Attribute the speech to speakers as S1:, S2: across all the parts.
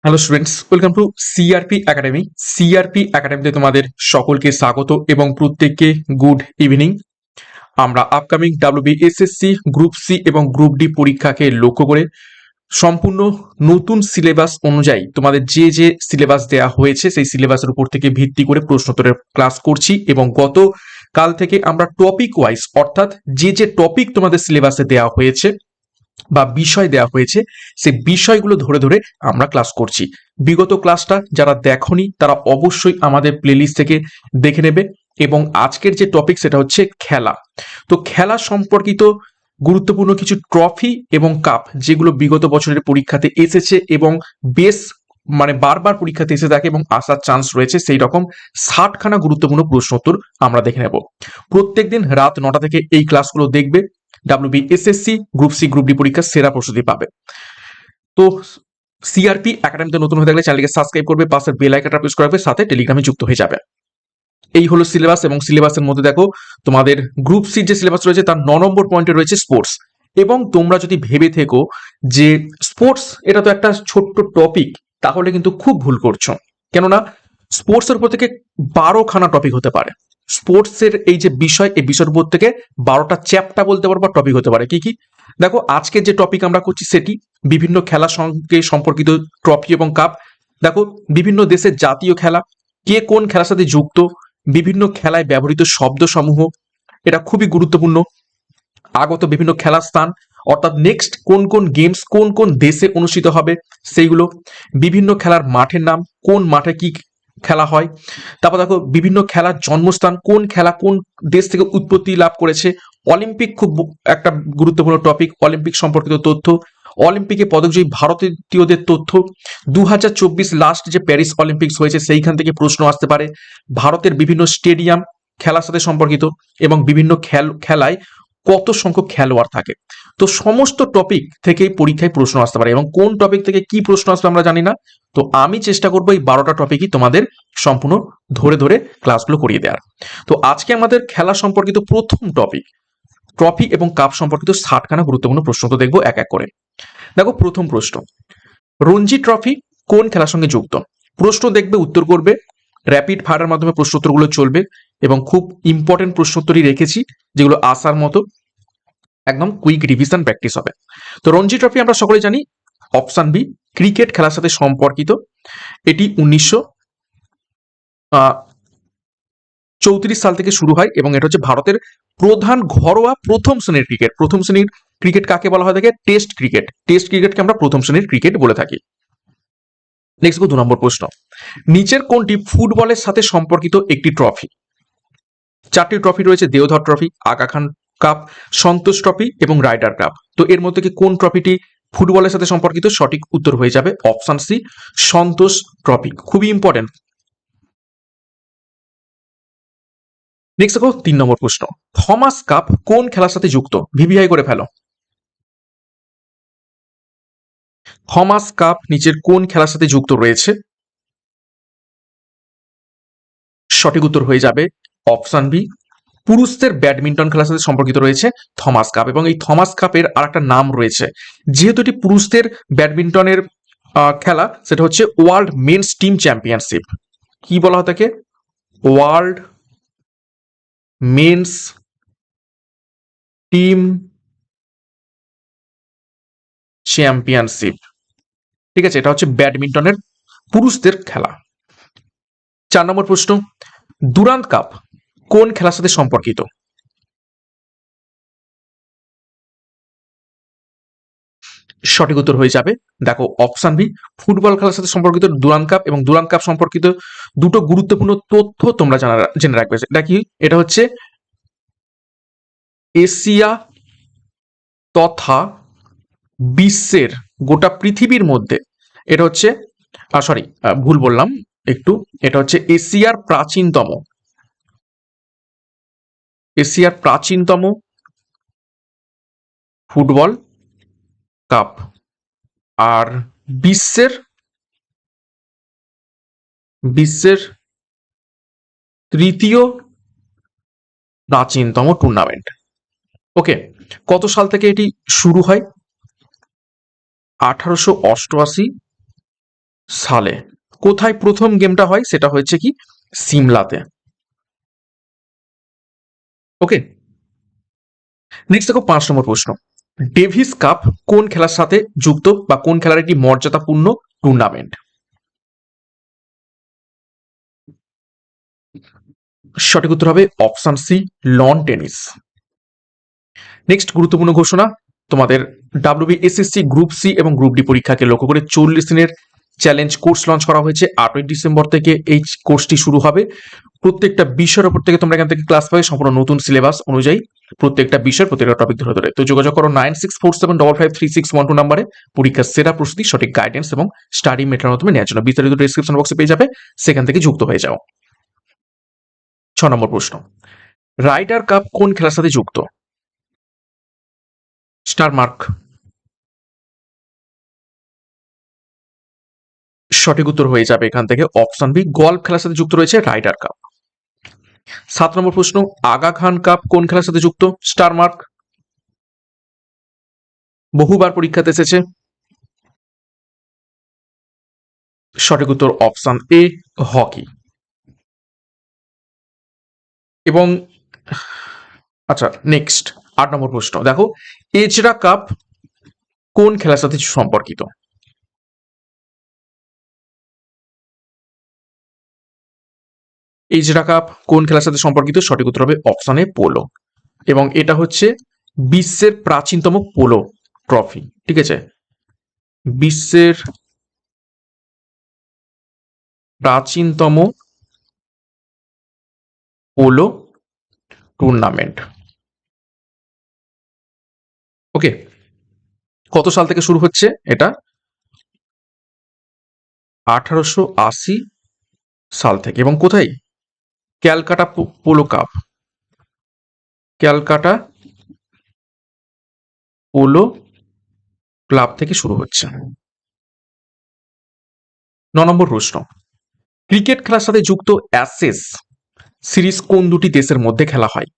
S1: Hello students, welcome to CRP academy. CRP একাডেমিতে তোমাদের সকলকে স্বাগত এবং প্রত্যেককে গুড ইভিনিং। আমরা আপকামিং ডাব্লিউবিএসএসসি গ্রুপ সি এবং গ্রুপ ডি পরীক্ষাকে লক্ষ্য করে সম্পূর্ণ নতুন সিলেবাস অনুযায়ী তোমাদের যে সিলেবাস দেওয়া হয়েছে সেই সিলেবাসের উপর থেকে ভিত্তি করে প্রশ্নোত্তরের ক্লাস করছি এবং গত কাল থেকে আমরা টপিক ওয়াইজ অর্থাৎ যে টপিক তোমাদের সিলেবাসে দেওয়া হয়েছে বা বিষয় দেওয়া হয়েছে সেই বিষয়গুলো ধরে ধরে আমরা ক্লাস করছি। বিগত ক্লাসটা যারা দেখোনি তারা অবশ্যই আমাদের প্লেলিস্ট থেকে দেখে নেবে। এবং আজকের যে টপিক সেটা হচ্ছে খেলা। তো খেলা সম্পর্কিত গুরুত্বপূর্ণ কিছু ট্রফি এবং কাপ যেগুলো বিগত বছরের পরীক্ষাতে এসেছে এবং বেশ বারবার পরীক্ষাতে এসে থাকে এবং আসার চান্স রয়েছে, সেই রকম 60খানা গুরুত্বপূর্ণ প্রশ্নোত্তর আমরা দেখে নেব। প্রত্যেকদিন রাত 9টা থেকে এই ক্লাসগুলো দেখবে। WBSSC group C group D পরীক্ষার সেরা প্রস্তুতি পাবে। তো সিআরপি একাডেমিতে নতুন হয়ে থাকলে চ্যানেলকে সাবস্ক্রাইব করবে, পাশের বেল আইকনটা প্রেস করে রাখবে, সাথে টেলিগ্রামে যুক্ত হয়ে যাবে। এই হলো সিলেবাস এবং সিলেবাসের মধ্যে দেখো তোমাদের গ্রুপ সি যে সিলেবাস রয়েছে তার 9 নম্বর পয়েন্টে রয়েছে স্পোর্টস। এবং তোমরা যদি ভেবে থেকো যে স্পোর্টস এটা তো একটা ছোট্ট টপিক, তাহলে কিন্তু খুব ভুল করছো। কেননা স্পোর্টসের উপর থেকে 12খানা টপিক হতে পারে। স্পোর্টসের এই যে বিষয়, এই বিষয়ের উপর থেকে 12টা চ্যাপ্টার বলতে পারো বা টপিক হতে পারে। কি কি দেখো, আজকে যে টপিক আমরা করছি সেটি বিভিন্ন খেলার সঙ্গে সম্পর্কিত ট্রফি এবং কাপ। দেখো বিভিন্ন দেশের জাতীয় খেলা, কে কোন খেলার সাথে যুক্ত, বিভিন্ন খেলায় ব্যবহৃত শব্দসমূহ, এটা খুবই গুরুত্বপূর্ণ। আগত বিভিন্ন খেলার স্থান, অর্থাৎ নেক্সট কোন কোন গেমস কোন কোন দেশে অনুষ্ঠিত হবে সেইগুলো, বিভিন্ন খেলার মাঠের নাম, কোন মাঠে কি খেলা হয়। তারপর দেখো বিভিন্ন খেলার জন্মস্থান, কোন খেলা কোন দেশ থেকে উৎপত্তি লাভ করেছে। অলিম্পিক খুব একটা গুরুত্বপূর্ণ টপিক, অলিম্পিক সম্পর্কিত তথ্য, অলিম্পিকে পদকজয়ী ভারতীয়দের তথ্য, 2024 লাস্ট যে প্যারিস অলিম্পিক্স হয়েছে সেইখান থেকে প্রশ্ন আসতে পারে। ভারতের বিভিন্ন স্টেডিয়াম খেলার সাথে সম্পর্কিত এবং বিভিন্ন খেলায় কত সংখ্যক খেলোয়াড় থাকে। তো সমস্ত টপিক থেকেই পরীক্ষায় প্রশ্ন আসতে পারে এবং কোন টপিক থেকে কি প্রশ্ন আসবে আমরা জানি না। তো আমি চেষ্টা করবো এই 12টা টপিকই তোমাদের সম্পূর্ণ ধরে ধরে ক্লাসগুলো করিয়ে দেওয়ার। তো আজকে আমাদের খেলা সম্পর্কিত প্রথম টপিক ট্রফি এবং কাপ সম্পর্কিত 60খানা গুরুত্বপূর্ণ প্রশ্ন তো দেখবো এক এক করে। দেখো প্রথম প্রশ্ন, রঞ্জি ট্রফি কোন খেলার সঙ্গে যুক্ত? প্রশ্ন দেখবে, উত্তর করবে, র্যাপিড ফায়ারের মাধ্যমে প্রশ্নোত্তরগুলো চলবে এবং খুব ইম্পর্টেন্ট প্রশ্নোত্তরই রেখেছি যেগুলো আসার মতো, একদম কুইক রিভিশন প্র্যাকটিস হবে। তো রঞ্জি ট্রফি আমরা সকলে জানি, অপশন বি, ক্রিকেট খেলার সাথে সম্পর্কিত। এটি 1934 সাল থেকে শুরু হয় এবং এটা হচ্ছে ভারতের প্রধান ঘরোয়া প্রথম শ্রেণীর ক্রিকেট। প্রথম শ্রেণীর ক্রিকেট কাকে বলা হয় থাকে? Test cricket. টেস্ট ক্রিকেটকে আমরা প্রথম শ্রেণীর ক্রিকেট বলে থাকি। নেক্সট 2 নম্বর প্রশ্ন, নিচের কোনটি ফুটবলের সাথে সম্পর্কিত একটি ট্রফি? 4টি ট্রফি রয়েছে, দেওধর ট্রফি, আগা খান কাপ, সন্তোষ ট্রফি এবং রাইডার কাপ। তো এর মধ্যে কি কোন ট্রফিটি ফুটবলের সাথে সম্পর্কিত? সঠিক উত্তর হয়ে যাবে অপশন সি, সন্তোষ ট্রফি। খুবই ইম্পর্টেন্ট। নেক্সট দেখো 3 নম্বর প্রশ্ন, থমাস কাপ কোন খেলার সাথে যুক্ত? ভিভিআই করে ফেলো। থমাস কাপ নিচের কোন খেলার সাথে যুক্ত রয়েছে? সঠিক উত্তর হয়ে যাবে অপশন বি, পুরুষদের ব্যাডমিন্টন খেলার সাথে সম্পর্কিত রয়েছে থমাস কাপ। এবং এই থমাস কাপের আর একটা নাম রয়েছে, যেহেতু এটি পুরুষদের ব্যাডমিন্টনের খেলা, সেটা হচ্ছে ওয়ার্ল্ড মেন্স টিম চ্যাম্পিয়নশিপ। কি বলা হয় তাকে? World men's team championship. ঠিক আছে, এটা হচ্ছে ব্যাডমিন্টনের পুরুষদের খেলা। 4 নম্বর প্রশ্ন, দুরান্ত কাপ কোন খেলার সাথে সম্পর্কিত? সঠিক উত্তর হয়ে যাবে দেখো অপশন বি, ফুটবল খেলার সাথে সম্পর্কিত দুরান্ত কাপ। এবং দুরান্ত কাপ সম্পর্কিত দুটো গুরুত্বপূর্ণ তথ্য তোমরা জেনে রাখবে। এটা কি? এটা হচ্ছে এশিয়া তথা বিশ্বের, গোটা পৃথিবীর মধ্যে এটা হচ্ছে সরি ভুল বললাম একটু, এটা হচ্ছে এশিয়ার প্রাচীনতম ফুটবল কাপ আর বিশ্বের বিশ্বের তৃতীয় প্রাচীনতম টুর্নামেন্ট। ওকে, কত সাল থেকে এটি শুরু হয়? 1888 সালে। কোথায় প্রথম গেমটা হয় সেটা হচ্ছে কি সিমলাতে। ওকে, নেক্সট দেখো 5 নম্বর প্রশ্ন। ডেভিস কাপ কোন খেলার সাথে যুক্ত বা কোন খেলার একটি মর্যাদাপূর্ণ টুর্নামেন্ট? সঠিক উত্তর হবে option C, lawn tennis. Next গুরুত্বপূর্ণ ঘোষণা, তোমাদের WBSSC গ্রুপ সি এবং গ্রুপ ডি পরীক্ষাকে লক্ষ্য করে 40 দিনের চ্যালেঞ্জ কোর্স লঞ্চ করা হয়েছে। 8ই ডিসেম্বর থেকে এই কোর্সটি শুরু হবে। প্রত্যেকটা বিষয়ের উপর থেকে তোমরা এখান থেকে ক্লাস পাবে সম্পূর্ণ নতুন সিলেবাস অনুযায়ী, প্রত্যেকটা বিষয় প্রত্যেকটা টপিক ধরে ধরে। তো যোগাযোগ করো 9647553612 নাম্বারে পরীক্ষার সেরা প্রস্তুতি, সঠিক গাইডেন্স এবং স্টাডি মেটেরিয়াল মাধ্যমে নেওয়ার জন্য। বিস্তারিত ডেসক্রিপশন বক্সে পেয়ে যাবে, সেখান থেকে যুক্ত হয়ে যাও। 6 নম্বর প্রশ্ন, রাইডার কাপ কোন খেলার সাথে যুক্ত? Star mark. সঠিক উত্তর হয়ে যাবে এখান থেকে অপশন বি, গলফ খেলার সাথে যুক্ত রয়েছে রাইডার কাপ। 7 নম্বর প্রশ্ন, আগা খান কাপ কোন খেলার সাথে যুক্ত? Star mark. বহুবার পরীক্ষাতে এসেছে। সঠিক উত্তর অপশন এ, হকি। এবং আচ্ছা, নেক্সট 8 নম্বর প্রশ্ন দেখো, এজরা কাপ কোন খেলার সাথে সম্পর্কিত? এজরা কাপ কোন খেলার সাথে সম্পর্কিত? সঠিক উত্তর হবে অপশন এ, পোলো। এবং এটা হচ্ছে বিশ্বের প্রাচীনতম পোলো ট্রফি। ঠিক আছে, বিশ্বের প্রাচীনতম পোলো টুর্নামেন্ট। ওকে, কত সাল থেকে শুরু হচ্ছে এটা? 1880 সাল থেকে। এবং কোথায়? Calcutta polo cup, Calcutta polo club থেকে শুরু হচ্ছে। 9 নম্বর প্রশ্ন, ক্রিকেট খেলার সাথে যুক্ত অ্যাশেজ সিরিজ কোন দুটি দেশের মধ্যে খেলা হয়?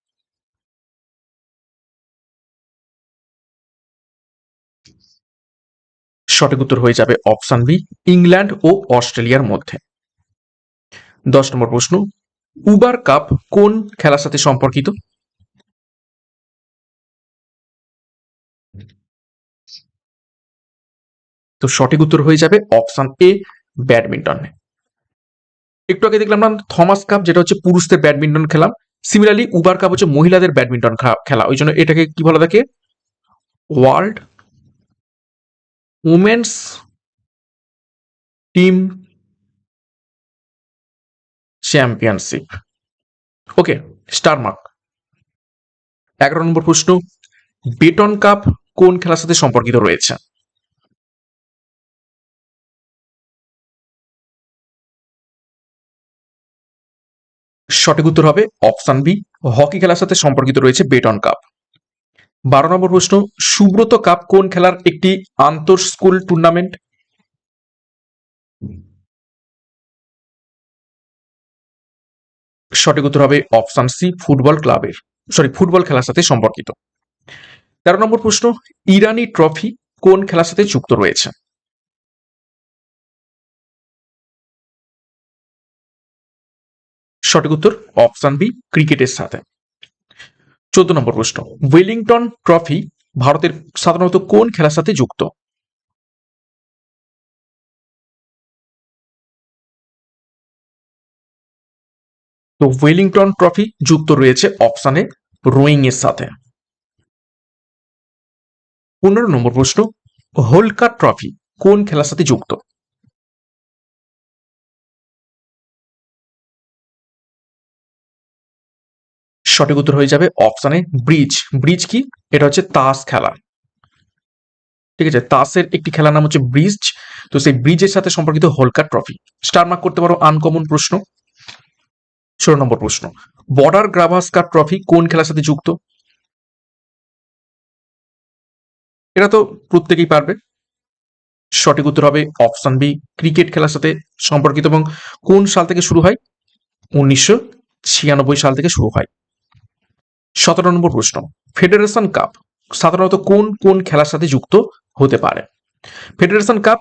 S1: সঠিক উত্তর হয়ে যাবে অপশন বি, ইংল্যান্ড ও অস্ট্রেলিয়ার মধ্যে। 10 নম্বর প্রশ্ন, উবার কাপ কোন খেলার সাথে সম্পর্কিত? তো সঠিক উত্তর হয়ে যাবে অপশন এ, ব্যাডমিন্টন। একটু আগে দেখলাম না থমাস কাপ, যেটা হচ্ছে পুরুষদের ব্যাডমিন্টন খেলা। সিমিলারলি উবার কাপ হচ্ছে মহিলাদের ব্যাডমিন্টন খেলা, ওই জন্য এটাকে কি বলা থাকে? World women's team championship. Okay, star mark. 11 number প্রশ্ন, বেটন কাপ কোন খেলার সাথে সম্পর্কিত রয়েছে? সঠিক উত্তর হবে অপশন বি, হকি খেলার সাথে সম্পর্কিত রয়েছে বেটন কাপ। 12 নম্বর প্রশ্ন, সুব্রত কাপ কোন খেলার একটি আন্তঃ স্কুল টুর্নামেন্ট? সঠিক উত্তর হবে অপশন সি, ফুটবল ক্লাবের, ফুটবল খেলার সাথে সম্পর্কিত। 13 নম্বর প্রশ্ন, ইরানি ট্রফি কোন খেলার সাথে যুক্ত রয়েছে? সঠিক উত্তর অপশন বি, ক্রিকেটের সাথে। 14 নম্বর প্রশ্ন, ওয়েলিংটন ট্রফি ভারতের সাধারণত কোন খেলার সাথে যুক্ত? তো ওয়েলিংটন ট্রফি যুক্ত রয়েছে অপশনে রোয়িং এর সাথে। 15 নম্বর প্রশ্ন, হোলকার ট্রফি কোন খেলার সাথে যুক্ত? সঠিক উত্তর হয়ে যাবে অপশনে ব্রিজ। ব্রিজ কি? এটা হচ্ছে তাস খেলা। ঠিক আছে, তাসের একটি খেলার নাম হচ্ছে ব্রিজ। তো সেই ব্রিজের সাথে সম্পর্কিত হোলকার ট্রফি। স্টার মার্ক করতে পারো আনকমন প্রশ্ন। 16 নম্বর প্রশ্ন, বর্ডার গাভাস্কার ট্রফি কোন খেলার সাথে যুক্ত? এটা তো প্রত্যেকেই পারবে। সঠিক উত্তর হবে অপশন বি, ক্রিকেট খেলার সাথে সম্পর্কিত। এবং কোন সাল থেকে শুরু হয়? 1996 সাল থেকে শুরু হয়। 17 নম্বর প্রশ্ন, ফেডারেশন কাপ সাধারণত কোন কোন খেলার সাথে যুক্ত হতে পারে? ফেডারেশন কাপ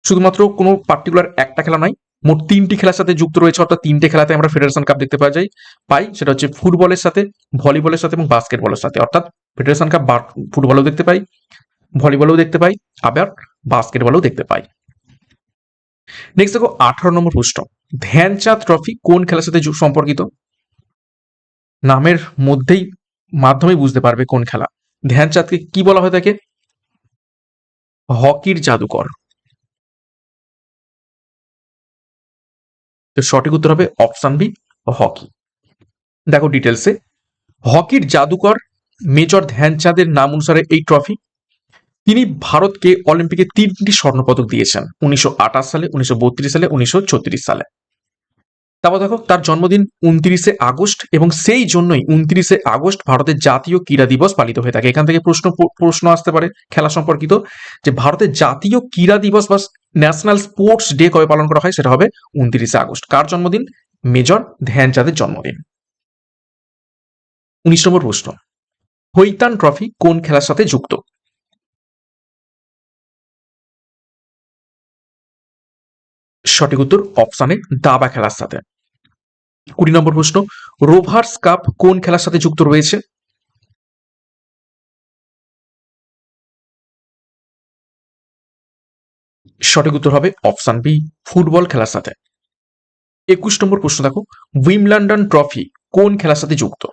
S1: শুধুমাত্র কোনো পার্টিকুলার একটা খেলা নয়, মোট 3টি খেলার সাথে যুক্ত রয়েছে, অর্থাৎ 3টে খেলাতে আমরা ফেডারেশন কাপ দেখতে পাই। সেটা হচ্ছে ফুটবলের সাথে, ভলিবলের সাথে এবং বাস্কেটবলের সাথে। অর্থাৎ ফেডারেশন কাপ ফুটবলেও দেখতে পাই, ভলিবলেও দেখতে পাই, আবার বাস্কেটবলেও দেখতে পাই। নেক্সট দেখো 18 নম্বর প্রশ্ন, ধ্যানচাঁদ ট্রফি কোন খেলার সাথে সম্পর্কিত? নামের মধ্যেই মাধ্যমেই বুঝতে পারবে কোন খেলা। ধ্যানচাঁদকে কি বলা হয় থাকে? হকির জাদুকর। তো সঠিক উত্তর হবে অপশন বি, হকি। দেখো ডিটেলসে, হকির জাদুকর মেজর ধ্যানচাঁদের নাম অনুসারে এই ট্রফি। তিনি ভারতকে অলিম্পিকে 3টি স্বর্ণপদক দিয়েছেন, 1928 সালে, 1932 সালে, 1936 সালে। তারপর দেখো তার জন্মদিন 29শে আগস্ট, এবং সেই জন্যই 29শে আগস্ট ভারতের জাতীয় ক্রীড়া দিবস পালিত হয়ে থাকে। এখান থেকে প্রশ্ন আসতে পারে খেলা সম্পর্কিত, যে ভারতের জাতীয় ক্রীড়া দিবস বা ন্যাশনাল স্পোর্টস ডে কবে পালন করা হয়? সেটা হবে 29শে আগস্ট। কার জন্মদিন? মেজর ধ্যানচাঁদের জন্মদিন। 19 নম্বর প্রশ্ন, হৈতান ট্রফি কোন খেলার সাথে যুক্ত? সঠিক উত্তর অপশানে দাবা খেলার সাথে। 20 নম্বর প্রশ্ন, রোভার্স কাপ কোন খেলার সাথে যুক্ত রয়েছে? সঠিক উত্তর হবে অপশন বি, ফুটবল খেলার সাথে। 21 নম্বর প্রশ্ন দেখো, উইম্বলডন ট্রফি কোন খেলার সাথে যুক্ত?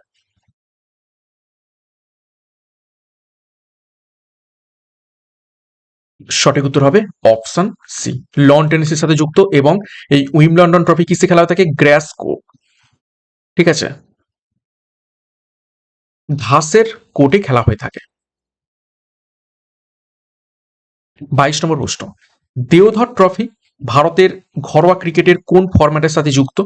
S1: সঠিক উত্তর হবে অপশন সি, লন টেনিসের সাথে যুক্ত। এবং এই উইম্বলডন ট্রফি কিসে খেলা হয়ে থাকে? গ্রাসকো। ঠিক আছে, ঘাসের কোর্টে খেলা হয়ে থাকে। 22 নম্বর প্রশ্ন, দেওধর ট্রফি ভারতের ঘরোয়া ক্রিকেটের কোন ফরম্যাটের সাথে যুক্ত?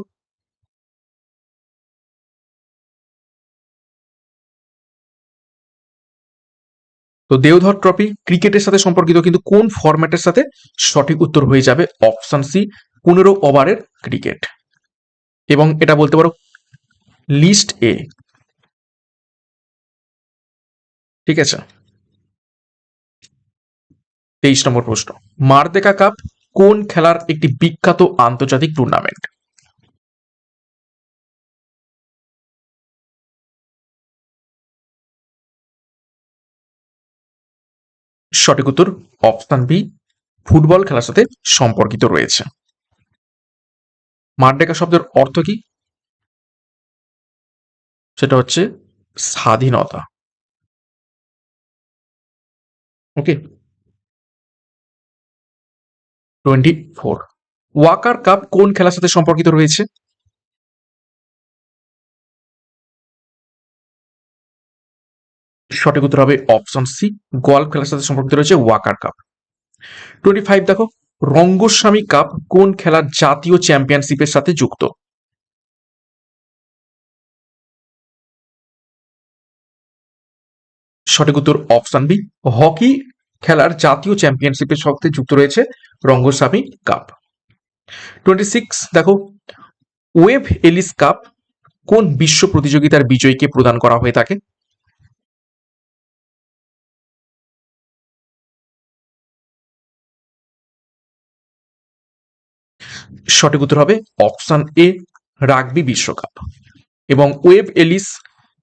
S1: তো দেওধর ট্রফি ক্রিকেটের সাথে সম্পর্কিত, কিন্তু কোন ফরম্যাটের সাথে? সঠিক উত্তর হয়ে যাবে অপশন সি, 15 ওভারের ক্রিকেট। এবং এটা বলতে পারো লিস্ট এ। ঠিক আছে, 23 নম্বর প্রশ্ন, মারদেকা কাপ কোন খেলার একটি বিখ্যাত আন্তর্জাতিক টুর্নামেন্ট? সঠিক উত্তর অপশন বি, ফুটবল খেলার সাথে সম্পর্কিত রয়েছে। মারডেকা শব্দের অর্থ কি? সেটা হচ্ছে স্বাধীনতা। ওকে, 24, ওয়াকার কাপ কোন খেলার সাথে সম্পর্কিত রয়েছে? সঠিক উত্তর হবে অপশন সি, গলফ খেলার সাথে সম্পর্কিত রয়েছে ওয়াকার কাপ। 25 দেখো, রঙ্গস্বামী কাপ কোন খেলার জাতীয় চ্যাম্পিয়নশিপের সাথে যুক্ত? সঠিক উত্তর অপশন বি, হকি খেলার জাতীয় চ্যাম্পিয়নশিপের সাথে যুক্ত রয়েছে রঙ্গস্বামী কাপ। 26 দেখো, ওয়েভ এলিস কাপ কোন বিশ্ব প্রতিযোগিতার বিজয়ীকে প্রদান করা হয়ে থাকে? সঠিক উত্তর হবে অপশন এ, রাগবি বিশ্বকাপ। এবং ওয়েব এলিস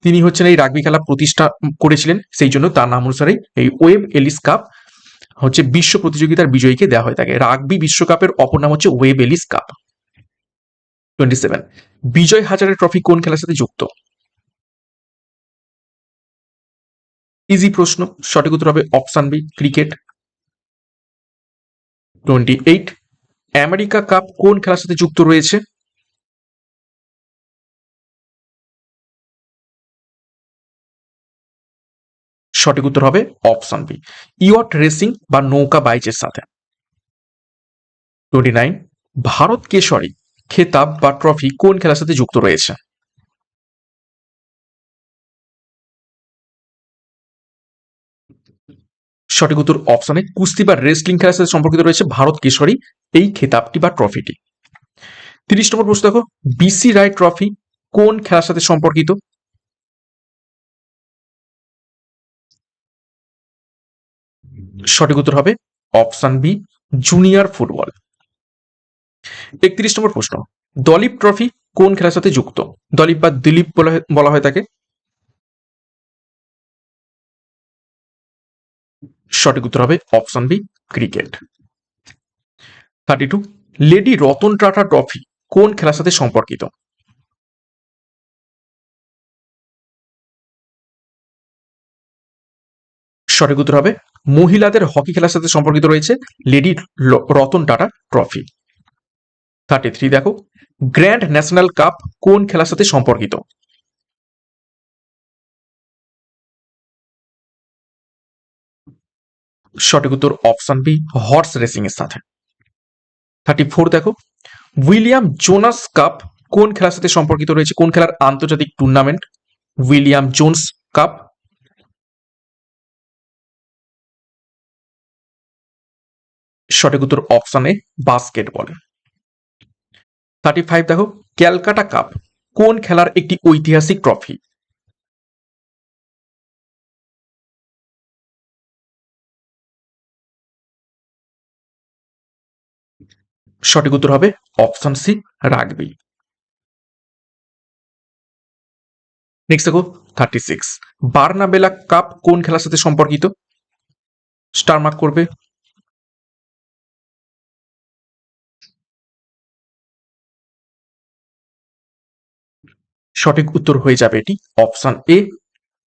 S1: তিনি হচ্ছেন এই রাগবি খেলা প্রতিষ্ঠা করেছিলেন, সেই জন্য তার নাম অনুসারে এই ওয়েব এলিস কাপ হচ্ছে বিশ্ব প্রতিযোগিতার বিজয়ীকে দেওয়া হয়ে থাকে। রাগবি বিশ্বকাপের অপর নাম হচ্ছে web Alice cup. 27, Vijay Hazare trophy কোন খেলার সাথে যুক্ত? ইজি প্রশ্ন, সঠিক উত্তর হবে option B, cricket. 28, America cup কোন খেলার সাথে যুক্ত রয়েছে? সঠিক উত্তর হবে অপশন বি, ইয়ট রেসিং বা নৌকা বাইচের সাথে। 29, ভারত কেশরী খেতাব বা ট্রফি কোন খেলার সাথে যুক্ত রয়েছে? সঠিক উত্তর অপশনে কুস্তি বা রেসলিং খেলার সাথে সম্পর্কিত রয়েছে ভারত কেশরী এই খেতাবটি বা ট্রফিটি। 30 নম্বর প্রশ্ন দেখো, বিসি রায় ট্রফি কোন খেলার সাথে সম্পর্কিত? সঠিক উত্তর হবে অপশন বি, জুনিয়র ফুটবল। 31 নম্বর প্রশ্ন, দলীপ ট্রফি কোন খেলার সাথে যুক্ত? দলীপ বা দিলীপ বলা হয় তাকে। সঠিক উত্তর হবে option B, cricket. 32, lady Ratan Tata trophy কোন খেলার সাথে সম্পর্কিত? সঠিক উত্তর হবে মহিলাদের হকি খেলার সাথে সম্পর্কিত রয়েছে লেডি রতন টাটা ট্রফি। 33 দেখো, গ্র্যান্ড ন্যাশনাল কাপ কোন খেলার সাথে সম্পর্কিত? সঠিক উত্তর অপশন বি, হর্স রেসিং এর সাথে। 34 দেখো, উইলিয়াম জোনাস কাপ কোন খেলার সাথে সম্পর্কিত রয়েছে? কোন খেলার আন্তর্জাতিক টুর্নামেন্ট উইলিয়াম জোনস কাপ? সঠিক উত্তর অপশন এ, বাস্কেটবল। 35 দেখো, ক্যালকাটা কাপ কোন খেলার একটি ঐতিহাসিক ট্রফি? সঠিক উত্তর হবে অপশন সি, রাগবি। নেক্সট দেখো 36, বার্নাবেলা কাপ কোন খেলার সাথে সম্পর্কিত? স্টার মার্ক করবে। সঠিক উত্তর হয়ে যাবে এটি অপশন এ,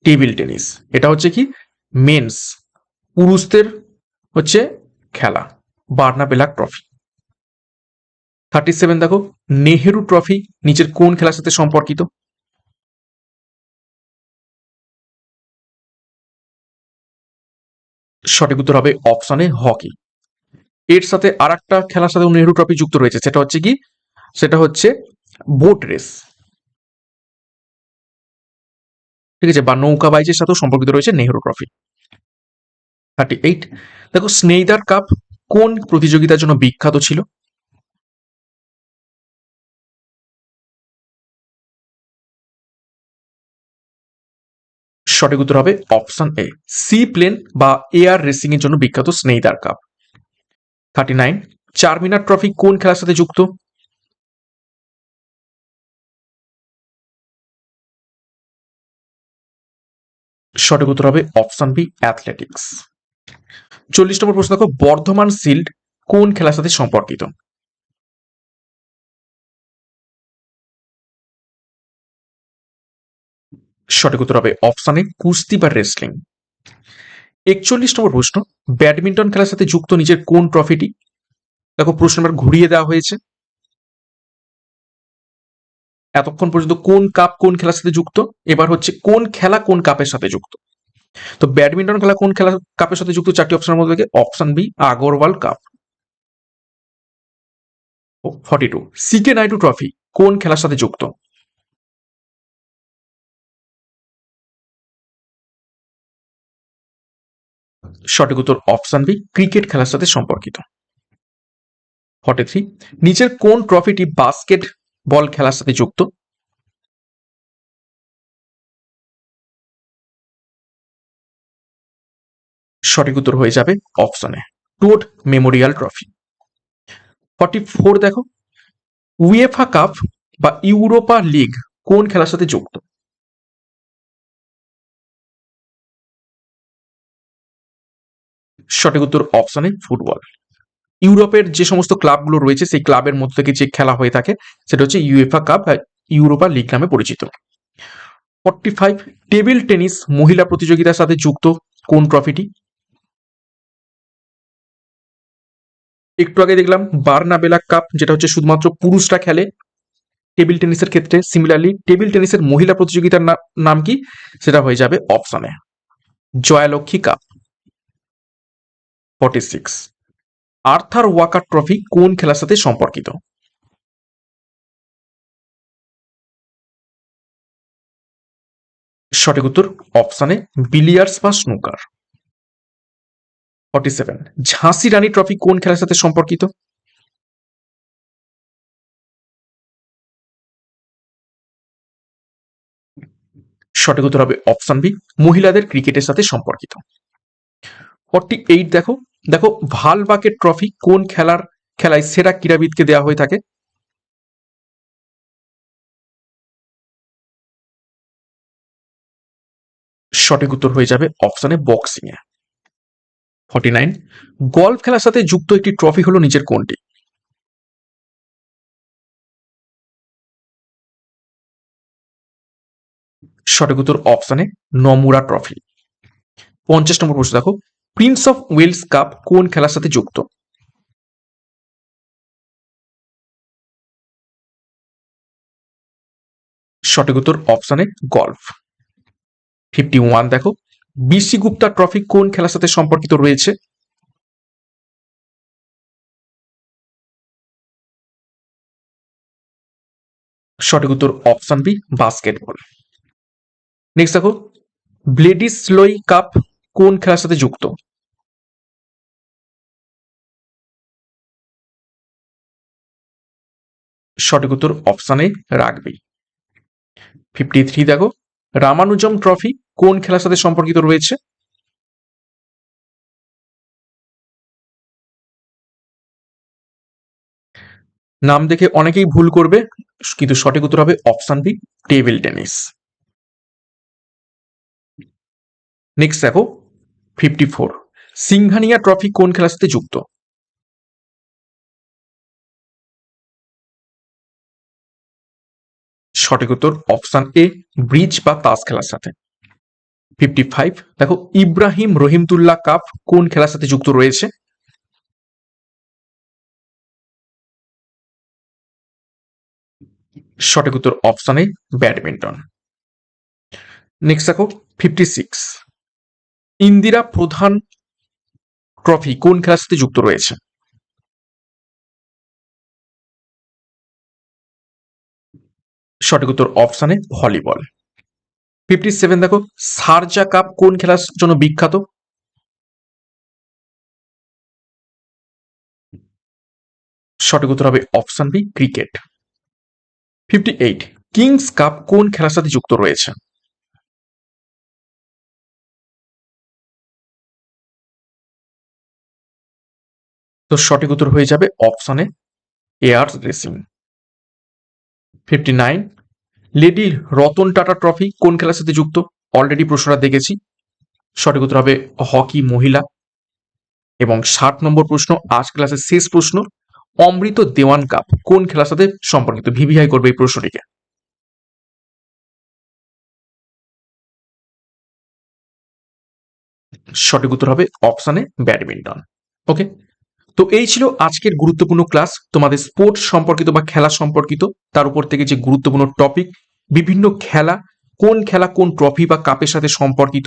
S1: টেবিল টেনিস। এটা হচ্ছে কি মেন্স, পুরুষদের হচ্ছে খেলা, বার্নাবেলা ট্রফি। 37 দেখো, নেহেরু ট্রফি নিচের কোন খেলার সাথে সম্পর্কিত? সঠিক উত্তর হবে অপশনে হকি। এর সাথে আর একটা খেলার সাথে নেহেরু ট্রফি যুক্ত রয়েছে, সেটা হচ্ছে বোট রেস, ঠিক আছে, বা নৌকা বাইচের সাথেও সম্পর্কিত রয়েছে নেহেরু ট্রফি। 38 দেখো, স্নেইদার কাপ কোন প্রতিযোগিতার জন্য বিখ্যাত ছিল? সঠিক উত্তর হবে অপশন এ, সি প্লেন বা এয়ার রেসিং এর জন্য বিখ্যাত স্নেইদার কাপ। 39, চারমিনার ট্রফি কোন খেলার সাথে যুক্ত? সঠিক উত্তর হবে অপশন বি, অ্যাথলেটিক্স। 40 নম্বর প্রশ্ন দেখো, বর্ধমান শিল্ড কোন খেলার সাথে সম্পর্কিত? সঠিক উত্তর হবে অপশন এ, কুস্তি বা রেসলিং। 41 নম্বর প্রশ্ন, ব্যাডমিন্টন খেলার সাথে যুক্ত নিচের কোন ট্রফিটি? দেখো প্রশ্ন নাম্বার ঘুরিয়ে দেওয়া হয়েছে, এতক্ষণ পর্যন্ত কোন কাপ কোন খেলার সাথে যুক্ত, এবার হচ্ছে কোন খেলা কোন কাপের সাথে যুক্ত। তো ব্যাডমিন্টন খেলা কোন খেলা কাপের সাথে যুক্ত? চারটি অপশনের মধ্যে থেকে option B, Agarwal cup. 42, CK Naidu trophy কোন খেলার সাথে যুক্ত? সঠিক উত্তর অপশন বি, ক্রিকেট খেলার সাথে সম্পর্কিত। 43, নিচের কোন ট্রফিটি বাস্কেট বল খেলার সাথে যুক্ত? সঠিক উত্তর হয়ে যাবে অপশনে টোড মেমোরিয়াল ট্রফি। 44 দেখো, উয়েফা কাপ বা ইউরোপা লিগ কোন খেলার সাথে যুক্ত? সঠিক উত্তর অপশনে ফুটবল। ইউরোপের যে সমস্ত ক্লাবগুলো রয়েছে সেই ক্লাবের মধ্যে থেকে যে খেলা হয়ে থাকে সেটা হচ্ছে ইউএফা কাপ বা ইউরোপা লিগ নামে পরিচিত। 45, টেবিল টেনিস মহিলা প্রতিযোগিতার সাথে যুক্ত কোন ট্রফিটি? একটু আগে দেখলাম বার্নাবেলা কাপ, যেটা হচ্ছে শুধুমাত্র পুরুষরা খেলে টেবিল টেনিসের ক্ষেত্রে। সিমিলারলি টেবিল টেনিসের মহিলা প্রতিযোগিতার নাম কি? সেটা হয়ে যাবে অপশনে জয়ালক্ষ্মী কাপ। 46, আর্থার ওয়াকার ট্রফি কোন খেলার সাথে সম্পর্কিত? সঠিক উত্তর অপশনে বিলিয়ার্ডস বা স্নুকার। 47, ঝাঁসি রানী ট্রফি কোন খেলার সাথে সম্পর্কিত? সঠিক উত্তর হবে অপশন বি, মহিলাদের ক্রিকেটের সাথে সম্পর্কিত। 48 দেখো, দেখো ভালবাকের ট্রফি কোন খেলায় সেরা ক্রীড়াবিদকে দেওয়া হয়ে থাকে? সঠিক উত্তর হয়ে যাবে অপশনে বক্সিং এ। 49 গলফ খেলার সাথে যুক্ত একটি ট্রফি হলো নিচের কোনটি? সঠিক উত্তর অপশনে নমুরা ট্রফি। 50 নম্বর প্রশ্ন দেখো, প্রিন্স অফ ওয়েলস কাপ কোন খেলার সাথে যুক্ত? সঠিক উত্তর অপশনে গলফ। 51 দেখো, বিসি গুপ্তা ট্রফি কোন খেলার সাথে সম্পর্কিত রয়েছে? সঠিক উত্তর অপশন বি বাস্কেটবল। নেক্সট দেখো, ব্লেডিস্লোই কাপ কোন খেলার সাথে যুক্ত? সঠিক উত্তর অপশন এ রাগবি। 53 দেখো, রামানুজম ট্রফি কোন খেলার সাথে সম্পর্কিত রয়েছে? নাম দেখে অনেকেই ভুল করবে, কিন্তু সঠিক উত্তর হবে option B table tennis. Next দেখো, 54 সিংহানিয়া ট্রফি কোন খেলার সাথে যুক্ত? সঠিক উত্তর অপশন এ ব্রিজ বা তাস খেলার সাথে। 55 দেখো, ইব্রাহিম রহিমতুল্লাহ কাপ কোন খেলার সাথে যুক্ত রয়েছে? সঠিক উত্তর অপশন এ ব্যাডমিন্টন। নেক্সট দেখো, 56 ইন্দিরা প্রধান ট্রফি কোন খেলার সাথে যুক্ত রয়েছে? সঠিক উত্তর অপশন এ ভলিবল। 57 দেখো, সারজা কাপ কোন খেলার জন্য বিখ্যাত? সঠিক উত্তর হবে option B cricket. 58 kings cup কোন খেলার সাথে যুক্ত রয়েছে? তো সঠিক উত্তর হয়ে যাবে অপশনে air racing. 59 lady Ratan Tata trophy কোন খেলার সাথে যুক্ত? অলরেডি প্রশ্নটা দেখেছি, সঠিক উত্তর হবে হকি মহিলা। এবং 60 নম্বর প্রশ্ন, আজ ক্লাসের শেষ প্রশ্ন, অমৃত দেওয়ান কাপ কোন খেলার সাথে সম্পর্কিত? ভিভিআই করবে এই প্রশ্নটিকে। সঠিক উত্তর হবে অপশনে ব্যাডমিন্টন। ওকে, তো এই ছিল আজকের গুরুত্বপূর্ণ ক্লাস, তোমাদের স্পোর্টস সম্পর্কিত বা খেলা সম্পর্কিত, তার উপর থেকে যে গুরুত্বপূর্ণ টপিক, বিভিন্ন খেলা কোন ট্রফি বা কাপের সাথে সম্পর্কিত,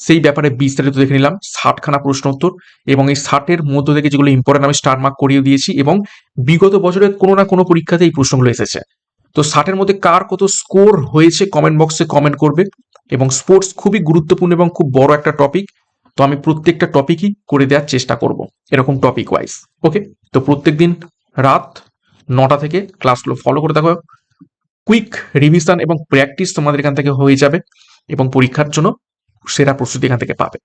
S1: সেই ব্যাপারে বিস্তারিত দেখে নিলাম। 60খানা প্রশ্ন উত্তর, এবং এই 60-এর মধ্য থেকে যেগুলো ইম্পর্টেন্ট আমি স্টার মার্ক করিয়ে দিয়েছি, এবং বিগত বছরের কোনো না কোনো পরীক্ষাতে এই প্রশ্নগুলো এসেছে। তো 60-এর মধ্যে কার কত স্কোর হয়েছে কমেন্ট বক্সে কমেন্ট করবে। এবং স্পোর্টস খুবই গুরুত্বপূর্ণ এবং খুব বড় একটা টপিক, তো আমি প্রত্যেকটা টপিকই করে দেওয়ার চেষ্টা করব এরকম টপিক ওয়াইজ। ওকে, তো প্রত্যেকদিন রাত 9টা থেকে ক্লাসগুলো ফলো করে দেখো, কুইক রিভিশন এবং প্র্যাকটিস তোমাদের এখান থেকে হয়ে যাবে, এবং পরীক্ষার জন্য সেরা প্রস্তুতি এখান থেকে পাবে।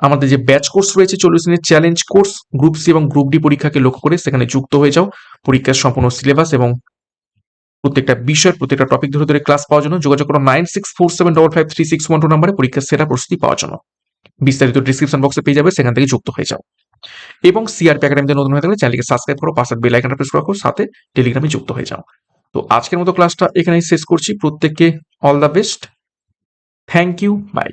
S1: আমাদের যে ব্যাচ কোর্স রয়েছে 40 দিনের চ্যালেঞ্জ কোর্স, গ্রুপ সি এবং গ্রুপ ডি পরীক্ষাকে লক্ষ্য করে সেখানে যুক্ত হয়ে যাও। পরীক্ষার সম্পূর্ণ সিলেবাস এবং প্রত্যেকটা বিষয়ের প্রত্যেকটা টপিক ধরে ধরে ক্লাস পাওয়ার জন্য যোগাযোগ করো 9647553612 নম্বরে পরীক্ষার সেরা প্রস্তুতি পাওয়ার জন্য। বিস্তারিত ডিসক্রিপশন বক্সে পেয়ে যাবে, সেখান থেকে যুক্ত হয়ে যাও। এবং সিআরপি একাডেমিতে নতুন হয়ে থাকলে চ্যানেলকে সাবস্ক্রাইব করো, পাশের বেল আইকনটা প্রেস রাখো, সাথে টেলিগ্রামে যুক্ত হয়ে যাও। তো আজকের মতো ক্লাসটা এখানেই শেষ করছি, প্রত্যেককে all the best, thank you, by.